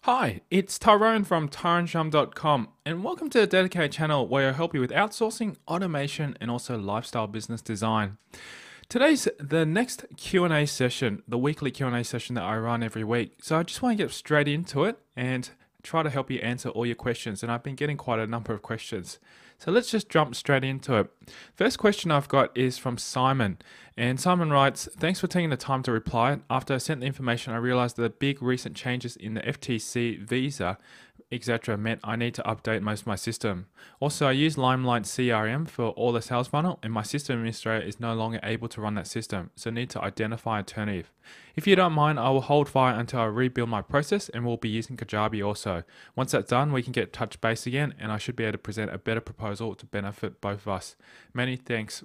Hi, it's Tyrone from tyroneshum.com, and welcome to the dedicated channel where I help you with outsourcing, automation, and also lifestyle business design. Today's the next Q&A session, the weekly Q&A session that I run every week. So I just want to get straight into it and try to help you answer all your questions, and I've been getting quite a number of questions. So let's just jump straight into it. First question I've got is from Simon. And Simon writes, thanks for taking the time to reply. After I sent the information, I realized that the big recent changes in the FTC visa, etc., meant I need to update most of my system. Also, I use Limelight CRM for all the sales funnel, and my system administrator is no longer able to run that system, so need to identify an alternative. If you don't mind, I will hold fire until I rebuild my process, and we'll be using Kajabi also. Once that's done, we can get touch base again, and I should be able to present a better proposal to benefit both of us. Many thanks,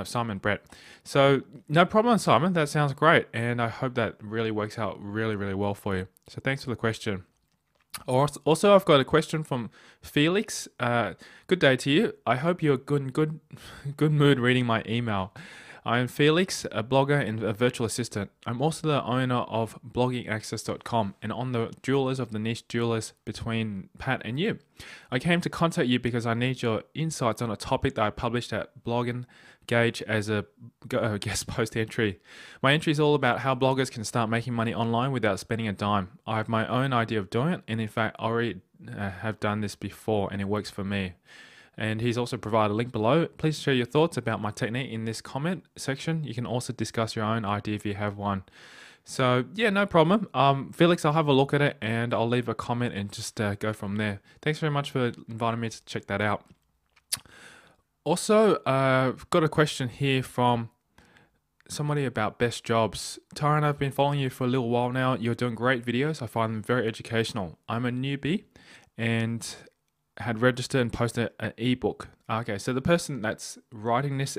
Simon Brett. So no problem, Simon. That sounds great, and I hope that really works out really, really well for you. So thanks for the question. Also, I've got a question from Felix. Good day to you. I hope you're good mood reading my email. I am Felix, a blogger and a virtual assistant. I'm also the owner of bloggingaccess.com and on the jewelers of the niche jewelers between Pat and you. I came to contact you because I need your insights on a topic that I published at Blogging Gauge as a guest post entry. My entry is all about how bloggers can start making money online without spending a dime. I have my own idea of doing it, and in fact, I already have done this before, and it works for me. And he's also provided a link below. Please share your thoughts about my technique in this comment section. You can also discuss your own idea if you have one. So yeah, no problem. Felix, I'll have a look at it and I'll leave a comment and just go from there. Thanks very much for inviting me to check that out. Also, I've got a question here from somebody about best jobs. Tyron, I've been following you for a little while now. You're doing great videos. I find them very educational. I'm a newbie and had registered and posted an ebook. Okay, so the person that's writing this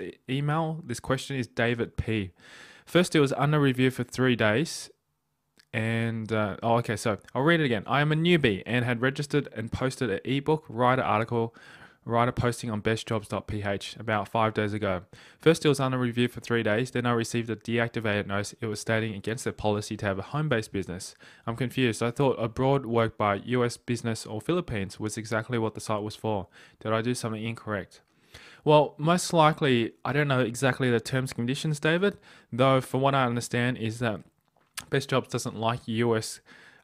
this question is David P. First, it was under review for 3 days. And, okay, so I'll read it again. I am a newbie and had registered and posted an ebook, writer posting on bestjobs.ph about 5 days ago. First, it was under review for 3 days. Then I received a deactivated notice. It was stating against the policy to have a home-based business. I'm confused. I thought abroad work by US business or Philippines was exactly what the site was for. Did I do something incorrect? Well, most likely, I don't know exactly the terms and conditions, David, though from what I understand is that Best Jobs doesn't like US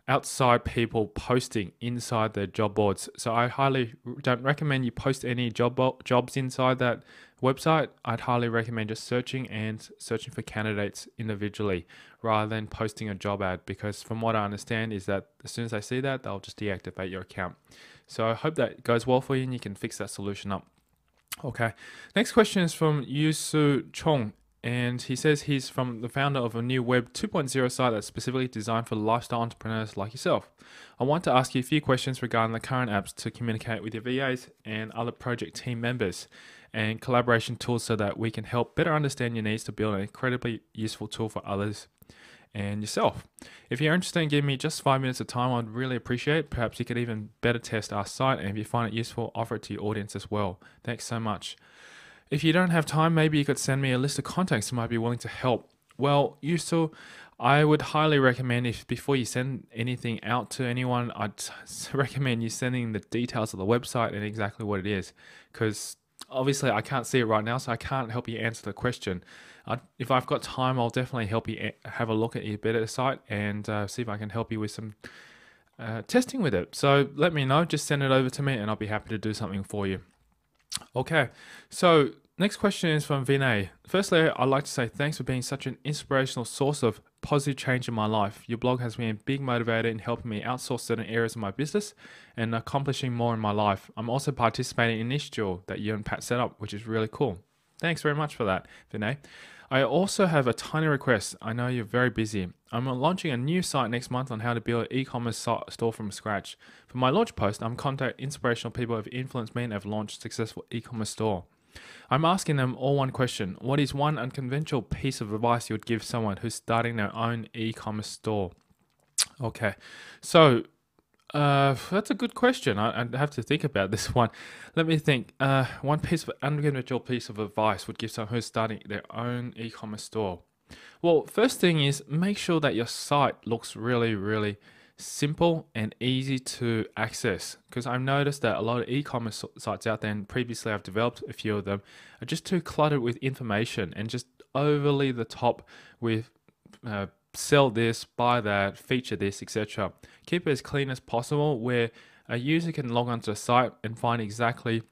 outside people posting inside their job boards. So I highly don't recommend you post any jobs inside that website. I'd highly recommend just searching for candidates individually rather than posting a job ad, because from what I understand is that as soon as they see that, they'll just deactivate your account. So I hope that goes well for you and you can fix that solution up. Okay, next question is from Yusu Chong. And he says he's from the founder of a new Web 2.0 site that's specifically designed for lifestyle entrepreneurs like yourself. I want to ask you a few questions regarding the current apps to communicate with your VAs and other project team members and collaboration tools so that we can help better understand your needs to build an incredibly useful tool for others and yourself. If you're interested in giving me just 5 minutes of time, I'd really appreciate it. Perhaps you could even better test our site, and if you find it useful, offer it to your audience as well. Thanks so much. If you don't have time, maybe you could send me a list of contacts who might be willing to help. Well, I would highly recommend, if before you send anything out to anyone, I'd recommend you sending the details of the website and exactly what it is, because obviously I can't see it right now, so I can't help you answer the question. If I've got time, I'll definitely help you have a look at your better site and see if I can help you with some testing with it. So let me know, just send it over to me and I'll be happy to do something for you. Okay, so next question is from Vinay. Firstly, I'd like to say thanks for being such an inspirational source of positive change in my life. Your blog has been a big motivator in helping me outsource certain areas of my business and accomplishing more in my life. I'm also participating in this duel that you and Pat set up, which is really cool. Thanks very much for that, Vinay. I also have a tiny request. I know you're very busy. I'm launching a new site next month on how to build an e-commerce store from scratch. For my launch post, I'm contacting inspirational people who have influenced me and have launched a successful e-commerce store. I'm asking them all one question. What is one unconventional piece of advice you would give someone who's starting their own e-commerce store? Okay, so that's a good question. I'd have to think about this one. Let me think. One unconventional piece of advice would give someone who's starting their own e-commerce store. Well, first thing is make sure that your site looks really, really simple and easy to access, because I've noticed that a lot of e-commerce sites out there, and previously I've developed a few of them, are just too cluttered with information and just overly the top with sell this, buy that, feature this, etc. Keep it as clean as possible, where a user can log onto the site and find exactly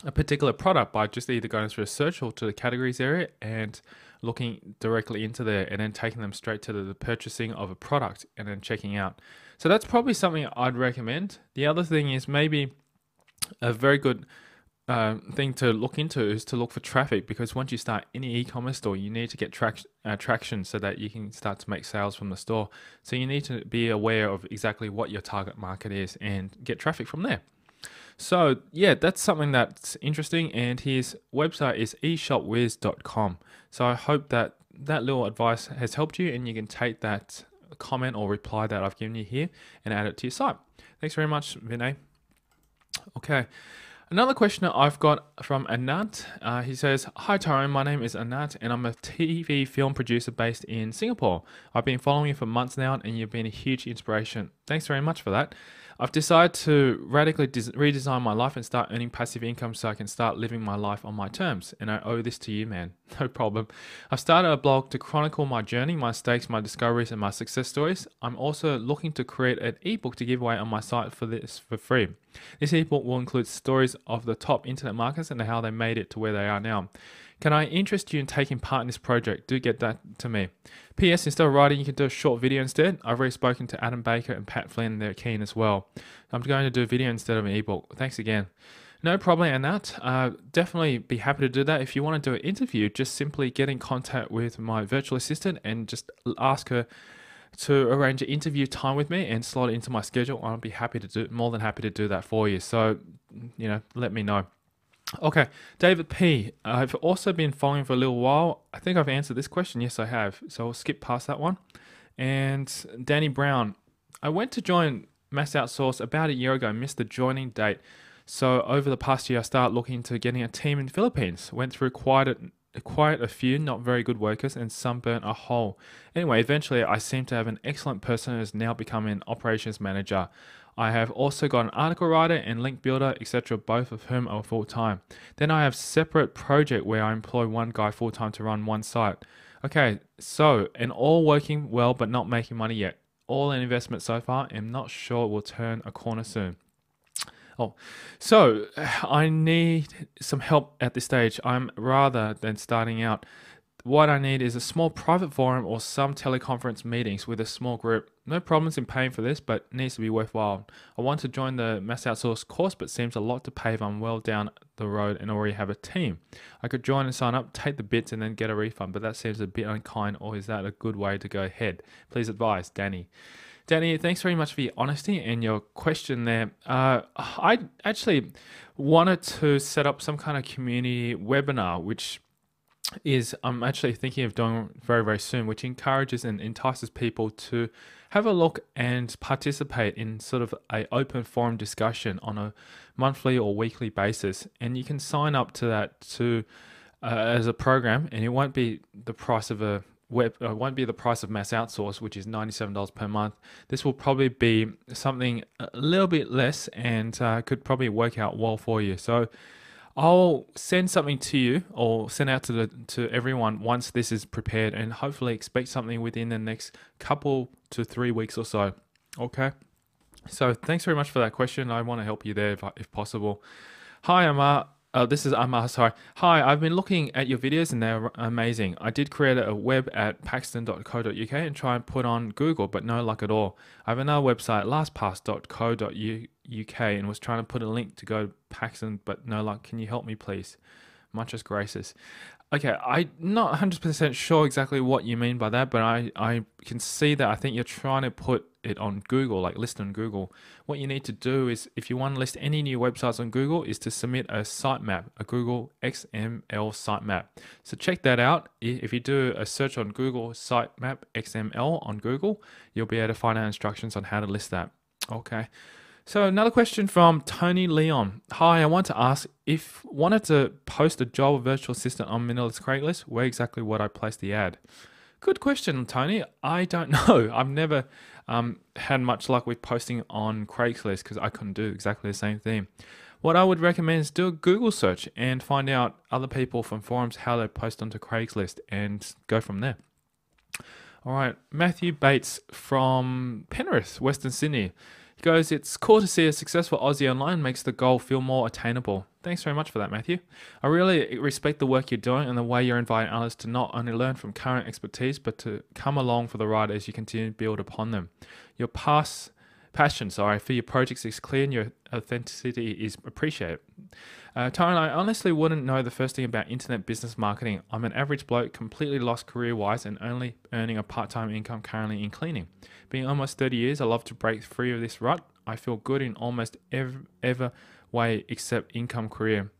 a particular product by just either going through a search or to the categories area and looking directly into there, and then taking them straight to the purchasing of a product and then checking out. So that's probably something I'd recommend. The other thing is maybe a very good thing to look into is to look for traffic, because once you start any e-commerce store, you need to get traction so that you can start to make sales from the store. So you need to be aware of exactly what your target market is and get traffic from there. So yeah, that's something that's interesting, and his website is eshopwiz.com. So I hope that that little advice has helped you, and you can take that comment or reply that I've given you here and add it to your site. Thanks very much, Vinay. Okay. Another question that I've got from Anant. He says, "Hi Tyrone, my name is Anant and I'm a TV film producer based in Singapore. I've been following you for months now and you've been a huge inspiration. Thanks very much for that. I've decided to radically redesign my life and start earning passive income so I can start living my life on my terms. And I owe this to you, man. No problem. I've started a blog to chronicle my journey, my mistakes, my discoveries, and my success stories. I'm also looking to create an ebook to give away on my site for free. This ebook will include stories of the top internet marketers and how they made it to where they are now. Can I interest you in taking part in this project? Do get that to me. P.S. Instead of writing, you can do a short video instead. I've already spoken to Adam Baker and Pat Flynn. They're keen as well. I'm going to do a video instead of an ebook. Thanks again." No problem, Anat. Definitely be happy to do that. If you want to do an interview, just simply get in contact with my virtual assistant and just ask her to arrange an interview time with me and slot it into my schedule. I'll be more than happy to do that for you. So, let me know. Okay, David P. I've also been following for a little while. I think I've answered this question. Yes, I have. So I'll skip past that one. And Danny Brown. I went to join Mass Outsource about a year ago, missed the joining date. So over the past year, I started looking into getting a team in the Philippines. Went through quite a few not very good workers, and some burnt a hole. Anyway, eventually I seem to have an excellent person who has now become an operations manager. I have also got an article writer and link builder, etc., both of whom are full-time. Then I have separate project where I employ one guy full-time to run one site. Okay, so, and all working well but not making money yet. All an investment so far, and not sure it will turn a corner soon. So I need some help at this stage. Rather than starting out, what I need is a small private forum or some teleconference meetings with a small group. No problems in paying for this, but needs to be worthwhile. I want to join the Mass Outsource course, but seems a lot to pay if I'm well down the road and already have a team. I could join and sign up, take the bits, and then get a refund, but that seems a bit unkind, or is that a good way to go ahead? Please advise, Danny. Danny, thanks very much for your honesty and your question there. I actually wanted to set up some kind of community webinar, which I'm actually thinking of doing very, very soon, which encourages and entices people to have a look and participate in sort of a open forum discussion on a monthly or weekly basis. And you can sign up to that as a program, and it won't be the price of won't be the price of Mass Outsource, which is $97 per month. This will probably be something a little bit less, and could probably work out well for you. So I'll send something to you, or send out to everyone once this is prepared, and hopefully expect something within the next couple to 3 weeks or so. Okay. So thanks very much for that question. I want to help you there if possible. Hi, Amar. This is Amar, sorry. Hi, I've been looking at your videos and they're amazing. I did create a web at paxton.co.uk and try and put on Google, but no luck at all. I have another website, lastpass.co.uk, and was trying to put a link to go to Paxton, but no luck. Can you help me, please? Muchas gracias. Okay, I'm not 100% sure exactly what you mean by that, but I can see that I think you're trying to put it on Google, like list on Google. What you need to do is, if you want to list any new websites on Google, is to submit a sitemap, a Google XML sitemap. So check that out. If you do a search on Google sitemap XML on Google, you'll be able to find out instructions on how to list that. Okay. So another question from Tony Leon. Hi, I want to ask, if wanted to post a job virtual assistant on Manila's Craigslist, where exactly would I place the ad? Good question, Tony. I don't know. I've never had much luck with posting on Craigslist because I couldn't do exactly the same thing. What I would recommend is do a Google search and find out other people from forums how they post onto Craigslist and go from there. All right, Matthew Bates from Penrith, Western Sydney. He goes, it's cool to see a successful Aussie online makes the goal feel more attainable. Thanks very much for that, Matthew. I really respect the work you're doing and the way you're inviting others to not only learn from current expertise, but to come along for the ride as you continue to build upon them. Your passion for your projects is clear and your authenticity is appreciated. Tyrone, I honestly wouldn't know the first thing about internet business marketing. I'm an average bloke, completely lost career-wise and only earning a part-time income currently in cleaning. Being almost 30 years, I love to break free of this rut. I feel good in almost every way except income career.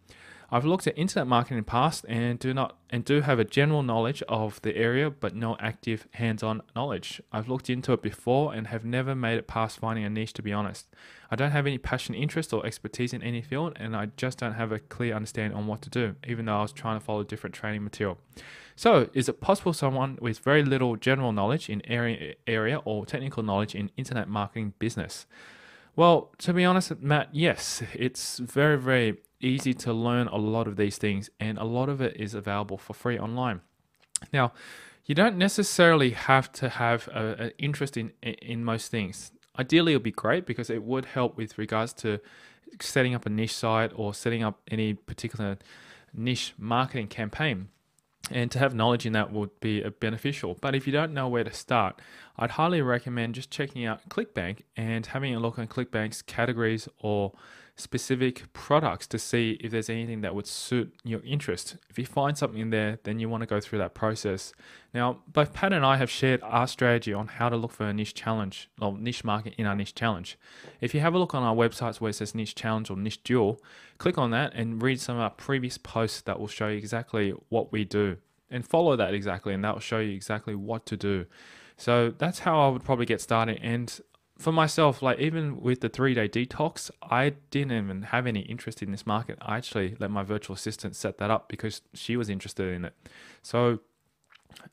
I've looked at internet marketing in the past and do have a general knowledge of the area, but no active hands-on knowledge. I've looked into it before and have never made it past finding a niche, to be honest. I don't have any passion, interest, or expertise in any field, and I just don't have a clear understanding on what to do, even though I was trying to follow different training material. So, is it possible someone with very little general knowledge in area or technical knowledge in internet marketing business? Well, to be honest, Matt, yes, it's very, very easy to learn a lot of these things, and a lot of it is available for free online. Now, you don't necessarily have to have an interest in most things. Ideally, it would be great because it would help with regards to setting up a niche site or setting up any particular niche marketing campaign. And to have knowledge in that would be beneficial. But if you don't know where to start, I'd highly recommend just checking out ClickBank and having a look on ClickBank's categories or specific products to see if there's anything that would suit your interest. If you find something in there, then you want to go through that process. Now, both Pat and I have shared our strategy on how to look for a niche challenge or niche market in our niche challenge. If you have a look on our websites where it says niche challenge or niche duel, click on that and read some of our previous posts that will show you exactly what we do, and follow that exactly, and that will show you exactly what to do. So that's how I would probably get started. And for myself, like even with the 3-day detox, I didn't even have any interest in this market. I actually let my virtual assistant set that up because she was interested in it. So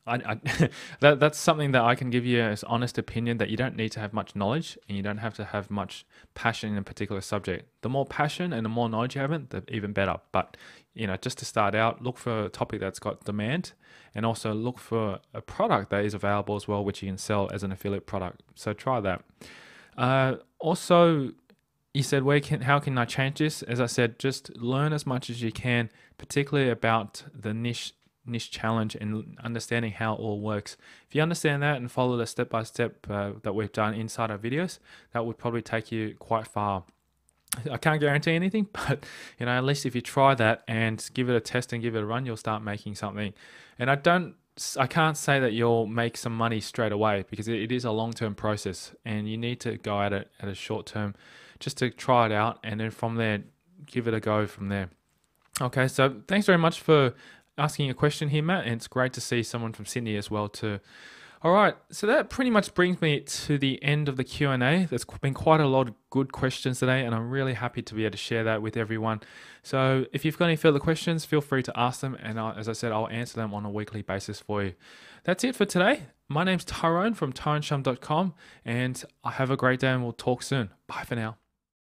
that's something that I can give you as honest opinion, that you don't need to have much knowledge and you don't have to have much passion in a particular subject. The more passion and the more knowledge you have, the even better. But just to start out, look for a topic that's got demand, and also look for a product that is available as well, which you can sell as an affiliate product. So try that. Also, you said, how can I change this? As I said, just learn as much as you can, particularly about the niche challenge and understanding how it all works. If you understand that and follow the step-by-step that we've done inside our videos, that would probably take you quite far. I can't guarantee anything, but at least if you try that and give it a test and give it a run, you'll start making something. And I can't say that you'll make some money straight away, because it is a long-term process and you need to go at it at a short term just to try it out, and then from there, give it a go from there. Okay, so thanks very much for asking a question here, Matt, and it's great to see someone from Sydney as well too. All right, so that pretty much brings me to the end of the Q&A. There's been quite a lot of good questions today, and I'm really happy to be able to share that with everyone. So if you've got any further questions, feel free to ask them, and as I said, I'll answer them on a weekly basis for you. That's it for today. My name's Tyrone from tyroneshum.com, and have a great day, and we'll talk soon. Bye for now.